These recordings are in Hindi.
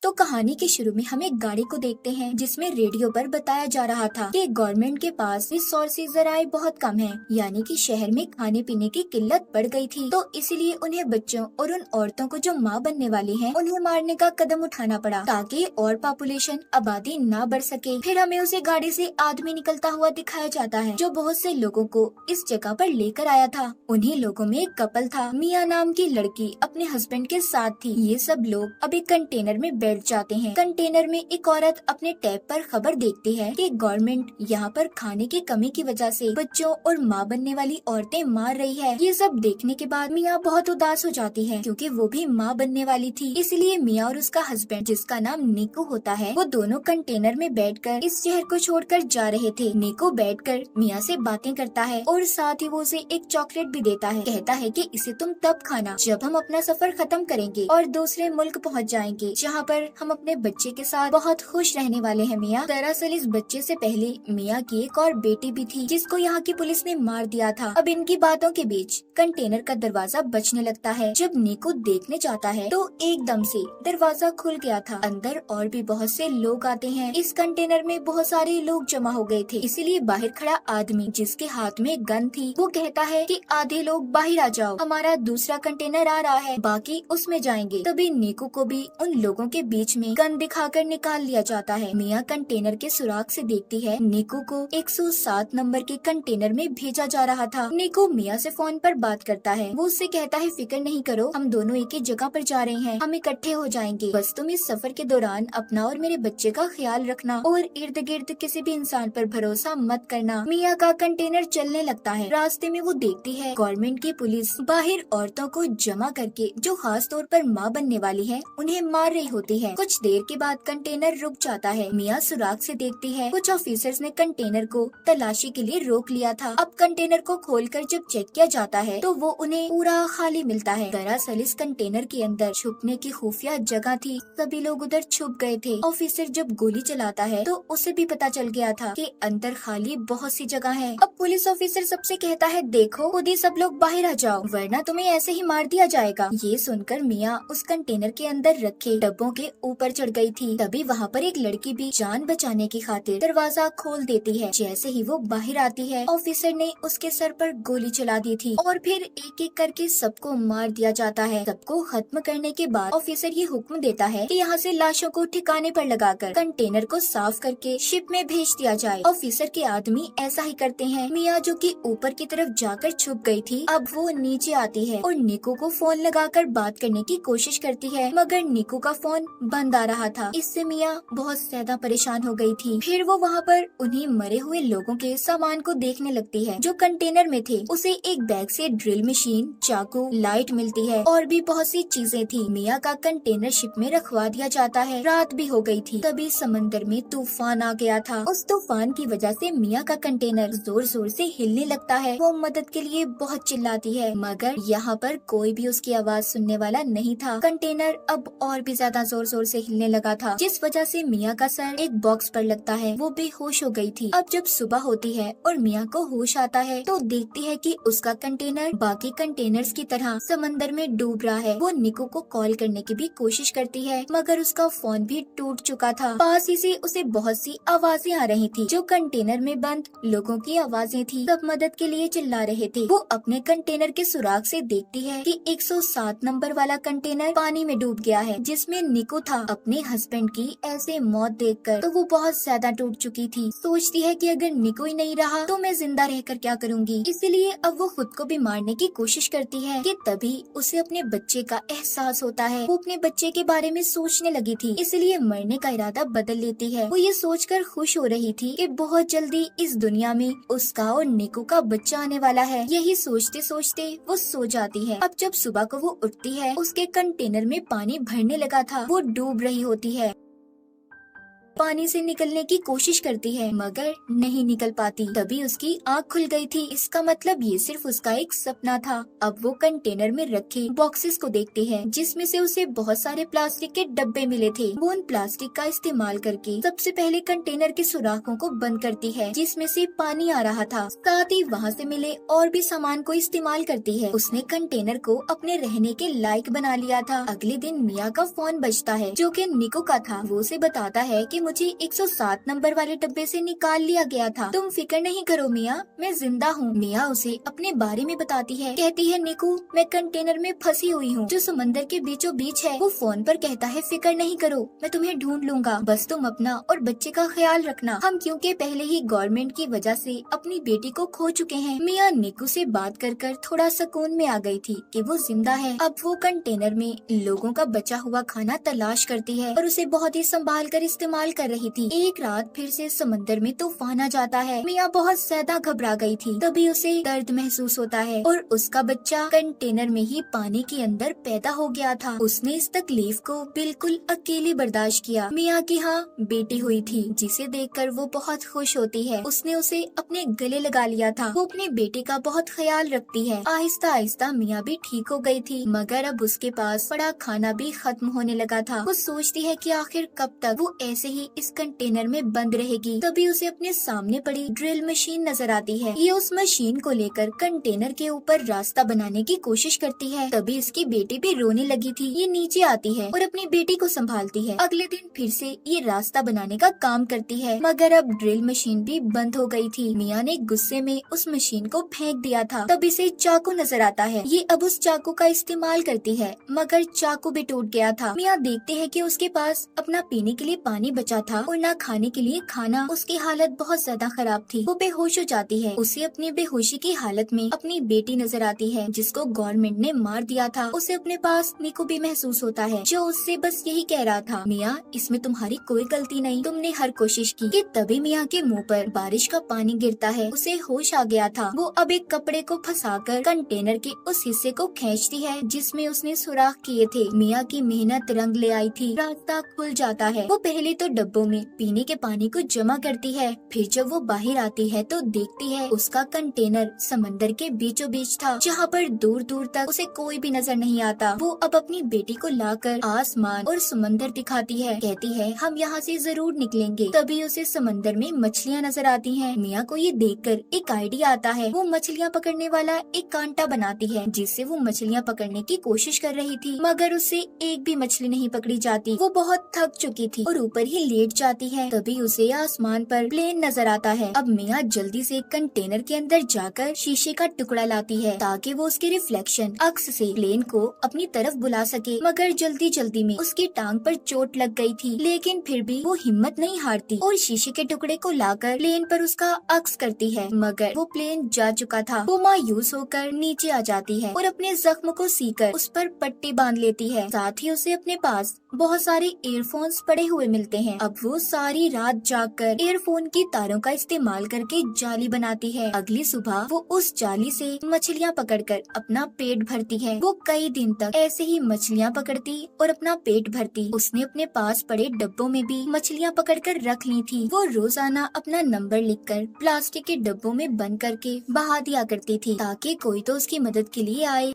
तो कहानी के शुरू में हम एक गाड़ी को देखते हैं जिसमें रेडियो पर बताया जा रहा था कि गवर्नमेंट के पास रिसोर्सेज जराए बहुत कम हैं, यानी कि शहर में खाने पीने की किल्लत बढ़ गई थी। तो इसलिए उन्हें बच्चों और उन औरतों को जो माँ बनने वाली हैं, उन्हें मारने का कदम उठाना पड़ा ताकि और पॉपुलेशन आबादी ना बढ़ सके। फिर हमें उसे गाड़ी से आदमी निकलता हुआ दिखाया जाता है जो बहुत से लोगों को इस जगह पर लेकर आया था। उन्हीं लोगों में एक कपल था, मिया नाम की लड़की अपने हस्बैंड के साथ थी। ये सब लोग अभी कंटेनर में बैठ जाते हैं। कंटेनर में एक औरत अपने टैब पर खबर देखती है कि गवर्नमेंट यहाँ पर खाने की कमी की वजह से बच्चों और माँ बनने वाली औरतें मार रही है। ये सब देखने के बाद मिया बहुत उदास हो जाती है क्योंकि वो भी माँ बनने वाली थी। इसलिए मिया और उसका हस्बैंड, जिसका नाम निको होता है, वो दोनों कंटेनर में बैठकर इस शहर को छोड़कर जा रहे थे। निको बैठकर मिया से बातें करता है और साथ ही वो उसे एक चॉकलेट भी देता है। कहता है कि इसे तुम तब खाना जब हम अपना सफर खत्म करेंगे और दूसरे मुल्क पहुँच जाएंगे जहाँ पर हम अपने बच्चे के साथ बहुत खुश रहने वाले हैं। मिया दरअसल इस बच्चे से पहले मिया की एक और बेटी भी थी जिसको यहाँ की पुलिस ने मार दिया था। अब इनकी बातों के बीच कंटेनर का दरवाजा बजने लगता है। जब निको देखने जाता है तो एकदम से दरवाजा खुल गया था। अंदर और भी बहुत से लोग आते हैं। इस कंटेनर में बहुत सारे लोग जमा हो गए थे, इसीलिए बाहर खड़ा आदमी जिसके हाथ में गन थी वो कहता है कि आधे लोग बाहर आ जाओ, हमारा दूसरा कंटेनर आ रहा है, बाकी उसमें जाएंगे। तभी निको को भी उन लोगों के बीच में गन दिखाकर निकाल लिया जाता है। मिया कंटेनर के सुराग से देखती है निको को 107 नंबर के कंटेनर में भेजा जा रहा था। निको मिया से फोन पर बात करता है। वो उससे कहता है फिक्र नहीं करो, हम दोनों एक ही जगह पर जा रहे हैं, हम इकट्ठे हो जाएंगे, बस तुम इस सफर के दौरान अपना और मेरे बच्चे का ख्याल रखना और इर्द गिर्द किसी भी इंसान पर भरोसा मत करना। मिया का कंटेनर चलने लगता है। रास्ते में वो देखती है गवर्नमेंट की पुलिस बाहर औरतों को जमा करके, जो खास तौर पर माँ बनने वाली है, उन्हें मार रही होती है। कुछ देर के बाद कंटेनर रुक जाता है। मिया सुराग से देखती है कुछ ऑफिसर्स ने कंटेनर को तलाशी के लिए रोक लिया था। अब कंटेनर को खोलकर जब चेक किया जाता है तो वो उन्हें पूरा खाली मिलता है। दरअसल इस कंटेनर के अंदर छुपने की खुफिया जगह थी, सभी लोग उधर छुप गए थे। ऑफिसर जब गोली चलाता है तो उसे भी पता चल गया था कि अंदर खाली बहुत सी जगह है। अब पुलिस ऑफिसर सबसे कहता है देखो खुद ही सब लोग बाहर आ जाओ वरना तुम्हें ऐसे ही मार दिया जाएगा। ये सुनकर मिया उस कंटेनर के अंदर रखे डब्बों के ऊपर चढ़ गई थी। तभी वहाँ पर एक लड़की भी जान बचाने की खातिर दरवाजा खोल देती है। जैसे ही वो बाहर आती है ऑफिसर ने उसके सर पर गोली चला दी थी और फिर एक एक करके सबको मार दिया जाता है। सबको खत्म करने के बाद ऑफिसर ये हुक्म देता है कि यहाँ से लाशों को ठिकाने पर लगाकर कंटेनर को साफ करके शिप में भेज दिया जाए। ऑफिसर के आदमी ऐसा ही करते हैं। मिया जो कि ऊपर की तरफ जाकर छुप गई थी, अब वो नीचे आती है और निको को फोन लगाकर बात करने की कोशिश करती है, मगर निको का फोन बंद आ रहा था। इससे मिया बहुत ज्यादा परेशान हो गई थी। फिर वो वहाँ पर उन्हीं मरे हुए लोगों के सामान को देखने लगती है जो कंटेनर में थे। उसे एक बैग से ड्रिल मशीन, चाकू, लाइट मिलती है और भी बहुत सी चीजें थी। मिया का कंटेनर शिप में रखवा दिया जाता है। रात भी हो गई थी। तभी समंदर में तूफान आ गया था। उस तूफान की वजह से मिया का कंटेनर जोर जोर से हिलने लगता है। वो मदद के लिए बहुत चिल्लाती है, मगर यहाँ पर कोई भी उसकी आवाज सुनने वाला नहीं था। कंटेनर अब और भी ज्यादा जोर जोर से हिलने लगा था, जिस वजह से मिया का सर एक बॉक्स पर लगता है। वो बेहोश हो गई थी। अब जब सुबह होती है और मिया को होश आता है तो देखती है कि उसका कंटेनर बाकी कंटेनर्स की तरह समंदर में डूब रहा है। वो निको को कॉल करने की भी कोशिश करती है, मगर उसका फोन भी टूट चुका था। पास ही से उसे बहुत सी आवाजें आ रही थी जो कंटेनर में बंद लोगों की आवाजें थी। सब मदद के लिए चिल्ला रहे थे। वो अपने कंटेनर के सुराग से देखती है कि 107 नंबर वाला कंटेनर पानी में डूब गया है जिसमें निको था। अपने हस्बैंड की ऐसे मौत देखकर तो वो बहुत ज्यादा टूट चुकी थी। सोचती है कि अगर निको ही नहीं रहा तो मैं जिंदा रहकर क्या करूंगी। इसीलिए अब वो खुद को भी मारने की कोशिश करती है कि तभी उसे अपने बच्चे का एहसास होता है। वो अपने बच्चे के बारे में सोचने लगी थी, इसलिए मरने का इरादा बदल लेती है। वो ये सोचकर खुश हो रही थी कि बहुत जल्दी इस दुनिया में उसका और निको का बच्चा आने वाला है। यही सोचते सोचते वो सो जाती है। अब जब सुबह को वो उठती है उसके कंटेनर में पानी भरने लगा था। वो डूब रही होती है। पानी से निकलने की कोशिश करती है मगर नहीं निकल पाती। तभी उसकी आँख खुल गई थी। इसका मतलब ये सिर्फ उसका एक सपना था। अब वो कंटेनर में रखे बॉक्सेस को देखती है जिसमें से उसे बहुत सारे प्लास्टिक के डब्बे मिले थे। वो उन प्लास्टिक का इस्तेमाल करके सबसे पहले कंटेनर के सुराखों को बंद करती है जिसमें से पानी आ रहा था। साथ ही वहाँ से मिले और भी सामान को इस्तेमाल करती है। उसने कंटेनर को अपने रहने के लायक बना लिया था। अगले दिन मिया का फोन बजता है जो कि निको का था। वो उसे बताता है कि मुझे 107 नंबर वाले डब्बे से निकाल लिया गया था। तुम फिक्र नहीं करो मिया, मैं जिंदा हूँ। मिया उसे अपने बारे में बताती है। कहती है निको, मैं कंटेनर में फंसी हुई हूँ जो समंदर के बीचों बीच है। वो फोन पर कहता है फिक्र नहीं करो, मैं तुम्हें ढूंढ लूंगा, बस तुम अपना और बच्चे का ख्याल रखना। हम क्योंकि पहले ही गवर्नमेंट की वजह से अपनी बेटी को खो चुके हैं। मिया निको से बात कर थोड़ा सुकून में आ गई थी कि वो जिंदा है। अब वो कंटेनर में लोगों का बचा हुआ खाना तलाश करती है और उसे बहुत ही संभाल कर इस्तेमाल कर रही थी। एक रात फिर से समंदर में तूफान आ जाता है। मिया बहुत ज्यादा घबरा गई थी। तभी उसे दर्द महसूस होता है और उसका बच्चा कंटेनर में ही पानी के अंदर पैदा हो गया था। उसने इस तकलीफ को बिल्कुल अकेले बर्दाश्त किया। मिया की हाँ बेटी हुई थी जिसे देखकर वो बहुत खुश होती है। उसने उसे अपने गले लगा लिया था। वो अपने बेटे का बहुत ख्याल रखती है। आहिस्ता आहिस्ता मिया भी ठीक हो गई थी मगर अब उसके पास पड़ा खाना भी खत्म होने लगा था। वो सोचती है कि आखिर कब तक वो ऐसे ही इस कंटेनर में बंद रहेगी। तभी उसे अपने सामने पड़ी ड्रिल मशीन नजर आती है। ये उस मशीन को लेकर कंटेनर के ऊपर रास्ता बनाने की कोशिश करती है। तभी इसकी बेटी भी रोने लगी थी। ये नीचे आती है और अपनी बेटी को संभालती है। अगले दिन फिर से ये रास्ता बनाने का काम करती है मगर अब ड्रिल मशीन भी बंद हो गई थी। मिया ने गुस्से में उस मशीन को फेंक दिया था। तब इसे चाकू नजर आता है। ये अब उस चाकू का इस्तेमाल करती है मगर चाकू भी टूट गया था। मिया देखते हैं कि उसके पास अपना पीने के लिए पानी बचा था और न खाने के लिए खाना। उसकी हालत बहुत ज्यादा खराब थी। वो बेहोश हो जाती है। उसे अपनी बेहोशी की हालत में अपनी बेटी नजर आती है जिसको गवर्नमेंट ने मार दिया था। उसे अपने पास निको भी महसूस होता है जो उससे बस यही कह रहा था, मिया इसमें तुम्हारी कोई गलती नहीं, तुमने हर कोशिश की। कि तभी मिया के मुंह पर बारिश का पानी गिरता है। उसे होश आ गया था। वो अब एक कपड़े को फंसाकर कंटेनर के उस हिस्से को खींचती है जिसमें उसने सुराख किए थे। मिया की मेहनत रंग ले आई थी। रास्ता खुल जाता है। वो पहले तो डब्बों में पीने के पानी को जमा करती है। फिर जब वो बाहर आती है तो देखती है उसका कंटेनर समंदर के बीचों बीच था जहाँ पर दूर दूर तक उसे कोई भी नजर नहीं आता। वो अब अपनी बेटी को लाकर आसमान और समंदर दिखाती है। कहती है हम यहाँ से जरूर निकलेंगे। तभी उसे समंदर में मछलियाँ नजर आती हैं। मिया को ये देखकर एक आइडिया आता है। वो मछलियाँ पकड़ने वाला एक कांटा बनाती है जिससे वो मछलियाँ पकड़ने की कोशिश कर रही थी मगर उससे एक भी मछली नहीं पकड़ी जाती। वो बहुत थक चुकी थी और ऊपर ही लेट जाती है। तभी उसे आसमान पर प्लेन नजर आता है। अब मिया जल्दी से कंटेनर के अंदर जाकर शीशे का टुकड़ा लाती है ताकि वो उसके रिफ्लेक्शन अक्स से प्लेन को अपनी तरफ बुला सके। मगर जल्दी जल्दी में उसकी टांग पर चोट लग गई थी लेकिन फिर भी वो हिम्मत नहीं हारती और शीशे के टुकड़े को लाकर प्लेन पर उसका अक्स करती है मगर वो प्लेन जा चुका था। वो मायूस होकर नीचे आ जाती है और अपने जख्म को सीकर उस पर पट्टी बांध लेती है। साथ ही उसे अपने पास बहुत सारे ईयरफोन्स पड़े हुए मिलते हैं। अब वो सारी रात जागकर ईयरफोन की तारों का इस्तेमाल करके जाली बनाती है। अगली सुबह वो उस जाली से मछलियाँ पकड़कर अपना पेट भरती है। वो कई दिन तक ऐसे ही मछलियाँ पकड़ती और अपना पेट भरती। उसने अपने पास पड़े डब्बों में भी मछलियाँ पकड़कर रख ली थी। वो रोजाना अपना नंबर लिखकर प्लास्टिक के डब्बों में बंद करके बहा दिया करती थी ताकि कोई तो उसकी मदद के लिए आए।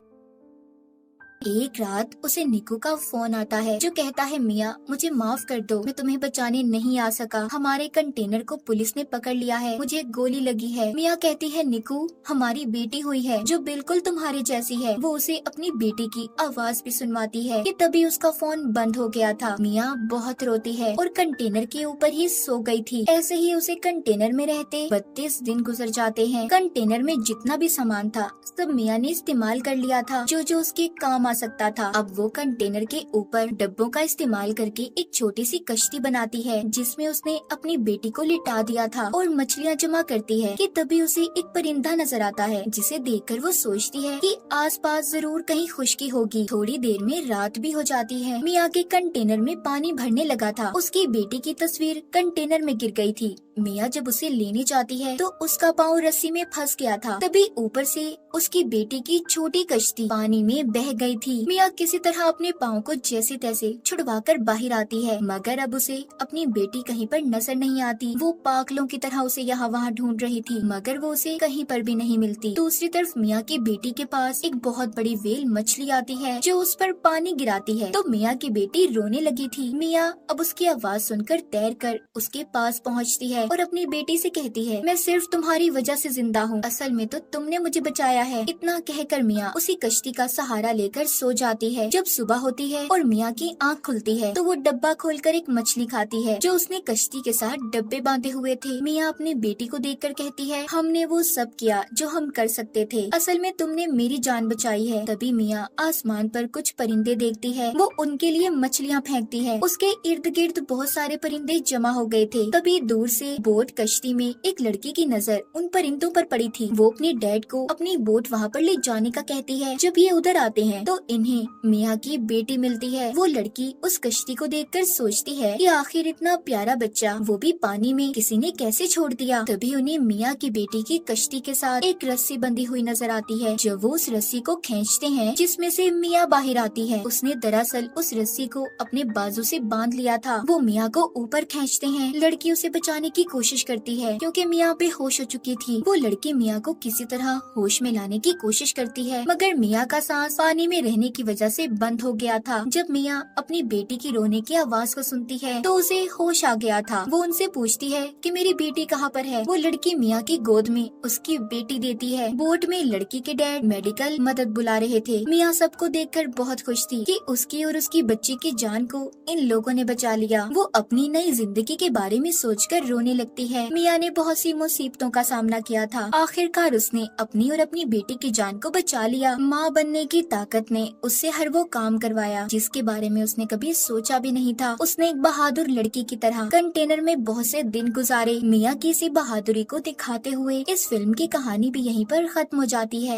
एक रात उसे निको का फोन आता है जो कहता है मिया मुझे माफ कर दो, मैं तुम्हें बचाने नहीं आ सका। हमारे कंटेनर को पुलिस ने पकड़ लिया है, मुझे गोली लगी है। मिया कहती है निको हमारी बेटी हुई है जो बिल्कुल तुम्हारी जैसी है। वो उसे अपनी बेटी की आवाज भी सुनवाती है कि तभी उसका फोन बंद हो गया था। मिया बहुत रोती है और कंटेनर के ऊपर ही सो गई थी। ऐसे ही उसे कंटेनर में रहते 32 दिन गुजर जाते हैं। कंटेनर में जितना भी सामान था सब मिया ने इस्तेमाल कर लिया था जो जो उसके काम सकता था। अब वो कंटेनर के ऊपर डब्बों का इस्तेमाल करके एक छोटी सी कश्ती बनाती है जिसमें उसने अपनी बेटी को लिटा दिया था और मछलियाँ जमा करती है कि तभी उसे एक परिंदा नजर आता है जिसे देखकर वो सोचती है कि आसपास जरूर कहीं खुशकी होगी। थोड़ी देर में रात भी हो जाती है। मिया के कंटेनर में पानी भरने लगा था। उसकी बेटी की तस्वीर कंटेनर में गिर गई थी। मिया जब उसे लेने जाती है तो उसका पाँव रस्सी में फंस गया था। तभी ऊपर से उसकी बेटी की छोटी कश्ती पानी में बह गई थी। मिया किसी तरह अपने पाँव को जैसे तैसे छुड़वाकर बाहर आती है, मगर अब उसे अपनी बेटी कहीं पर नजर नहीं आती। वो पागलों की तरह उसे यहाँ वहाँ ढूंढ रही थी, मगर वो उसे कहीं पर भी नहीं मिलती। दूसरी तरफ मिया की बेटी के पास एक बहुत बड़ी व्हेल मछली आती है जो उस पर पानी गिराती है, तो मिया की बेटी रोने लगी थी। मिया अब उसकी आवाज सुनकर तैरकर उसके पास पहुँचती है और अपनी बेटी से कहती है, मैं सिर्फ तुम्हारी वजह से जिंदा हूँ, असल में तो तुमने मुझे बचाया है। इतना कहकर मिया उसी कश्ती का सहारा लेकर सो जाती है। जब सुबह होती है और मिया की आँख खुलती है तो वो डब्बा खोलकर एक मछली खाती है जो उसने कश्ती के साथ डब्बे बांधे हुए थे। मिया अपनी बेटी को देखकर कहती है, हमने वो सब किया जो हम कर सकते थे, असल में तुमने मेरी जान बचाई है। तभी मिया आसमान पर कुछ परिंदे देखती है, वो उनके लिए मछलियाँ फेंकती है। उसके इर्द गिर्द बहुत सारे परिंदे जमा हो गए थे। तभी दूर से बोट कश्ती में एक लड़की की नजर उन परिंदों पर पड़ी थी। वो अपने डैड को अपनी बोट वहाँ पर ले जाने का कहती है। जब ये उधर आते हैं तो इन्हें मिया की बेटी मिलती है। वो लड़की उस कश्ती को देखकर सोचती है कि आखिर इतना प्यारा बच्चा वो भी पानी में किसी ने कैसे छोड़ दिया। तभी उन्हें मिया की बेटी की कश्ती के साथ एक रस्सी बंधी हुई नजर आती है। जब वो उस रस्सी को खींचते हैं जिसमें से मिया बाहर आती है, उसने दरअसल उस रस्सी को अपने बाजू से बांध लिया था। वो मिया को ऊपर खींचते हैं। लड़की उसे बचाने की कोशिश करती है क्योंकि मिया बेहोश हो चुकी थी। वो लड़की मिया को किसी तरह होश में लाने की कोशिश करती है, मगर मिया का सांस पानी में रहने की वजह से बंद हो गया था। जब मिया अपनी बेटी की रोने की आवाज को सुनती है तो उसे होश आ गया था। वो उनसे पूछती है कि मेरी बेटी कहाँ पर है। वो लड़की मिया की गोद में उसकी बेटी देती है। बोट में लड़की के डैड मेडिकल मदद बुला रहे थे। मिया सबको देखकर बहुत खुश थी कि उसकी और उसकी बच्ची की जान को इन लोगों ने बचा लिया। वो अपनी नई जिंदगी के बारे में सोचकर रोने लगती है। मिया ने बहुत सी मुसीबतों का सामना किया था, आखिरकार उसने अपनी और अपनी बेटी की जान को बचा लिया। माँ बनने की ताकत ने उससे हर वो काम करवाया जिसके बारे में उसने कभी सोचा भी नहीं था। उसने एक बहादुर लड़की की तरह कंटेनर में बहुत से दिन गुजारे। मिया की इसी बहादुरी को दिखाते हुए इस फिल्म की कहानी भी यहीं पर खत्म हो जाती है।